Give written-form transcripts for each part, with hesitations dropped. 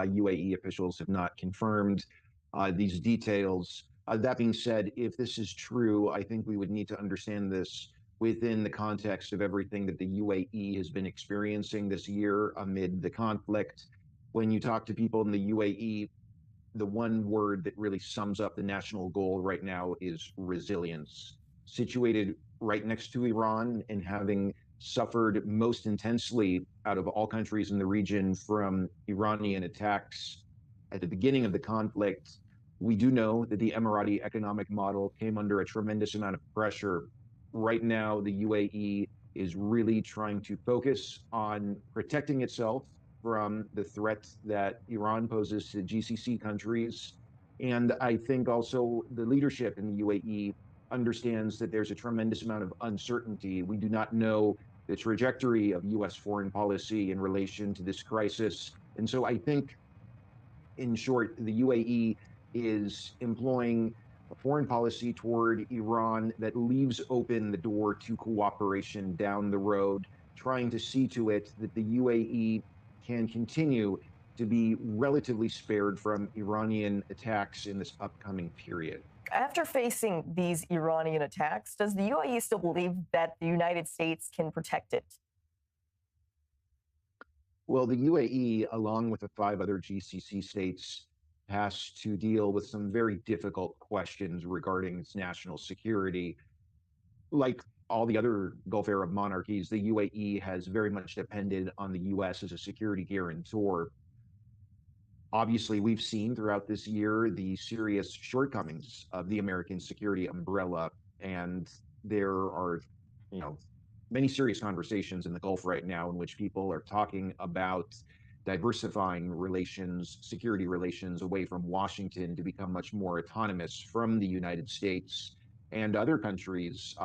UAE officials have not confirmed these details. That being said, if this is true, I think we would need to understand this within the context of everything that the UAE has been experiencing this year amid the conflict. When you talk to people in the UAE, the one word that really sums up the national goal right now is resilience. Situated right next to Iran and having suffered most intensely out of all countries in the region from Iranian attacks at the beginning of the conflict, we do know that the Emirati economic model came under a tremendous amount of pressure. Right now, the UAE is really trying to focus on protecting itself from the threat that Iran poses to GCC countries. And I think also the leadership in the UAE understands that there's a tremendous amount of uncertainty. We do not know the trajectory of US foreign policy in relation to this crisis. And so I think, in short, the UAE is employing a foreign policy toward Iran that leaves open the door to cooperation down the road, trying to see to it that the UAE can continue to be relatively spared from Iranian attacks in this upcoming period. After facing these Iranian attacks, does the UAE still believe that the United States can protect it? Well, the UAE, along with the 5 other GCC states, has to deal with some very difficult questions regarding its national security. Like all the other Gulf Arab monarchies, the UAE has very much depended on the US as a security guarantor. Obviously, we've seen throughout this year the serious shortcomings of the American security umbrella, and there are, you know, many serious conversations in the Gulf right now in which people are talking about diversifying relations, security relations away from Washington to become much more autonomous from the United States and other countries,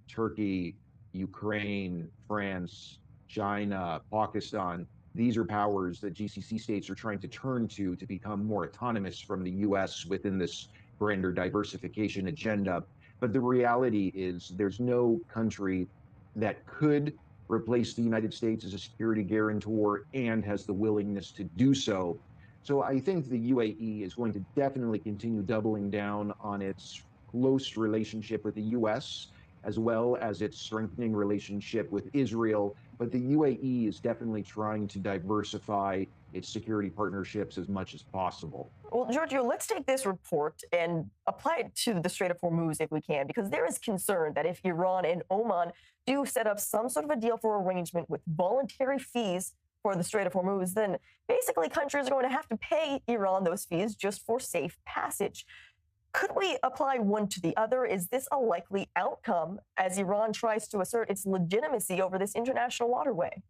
Turkey, Ukraine, France, China, Pakistan. These are powers that GCC states are trying to turn to become more autonomous from the US within this grander diversification agenda. But the reality is there's no country that could replace the United States as a security guarantor and has the willingness to do so. So I think the UAE is going to definitely continue doubling down on its close relationship with the US, as well as its strengthening relationship with Israel. But the UAE is definitely trying to diversify its security partnerships as much as possible. Well, Giorgio, let's take this report and apply it to the Strait of Hormuz if we can, because there is concern that if Iran and Oman do set up some sort of a deal for arrangement with voluntary fees for the Strait of Hormuz, then basically countries are going to have to pay Iran those fees just for safe passage. Could we apply one to the other? Is this a likely outcome as Iran tries to assert its legitimacy over this international waterway?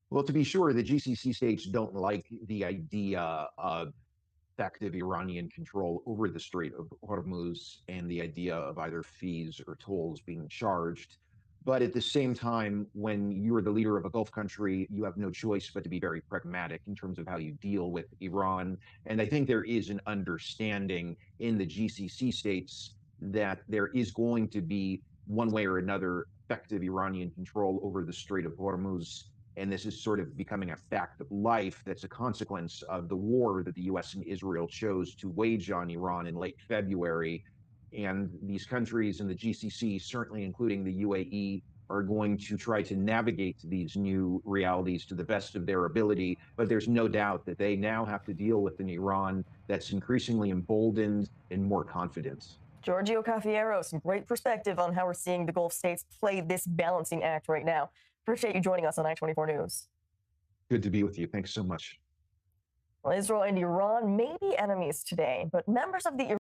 Well, to be sure, the GCC states don't like the idea of effective Iranian control over the Strait of Hormuz and the idea of either fees or tolls being charged. But at the same time, when you're the leader of a Gulf country, you have no choice but to be very pragmatic in terms of how you deal with Iran. And I think there is an understanding in the GCC states that there is going to be, one way or another, effective Iranian control over the Strait of Hormuz. And this is sort of becoming a fact of life that's a consequence of the war that the US and Israel chose to wage on Iran in late February. And these countries in the GCC, certainly including the UAE, are going to try to navigate these new realities to the best of their ability. But there's no doubt that they now have to deal with an Iran that's increasingly emboldened and more confident. Giorgio Cafiero, some great perspective on how we're seeing the Gulf states play this balancing act right now. Appreciate you joining us on I-24 News. Good to be with you. Thanks so much. Well, Israel and Iran may be enemies today, but members of the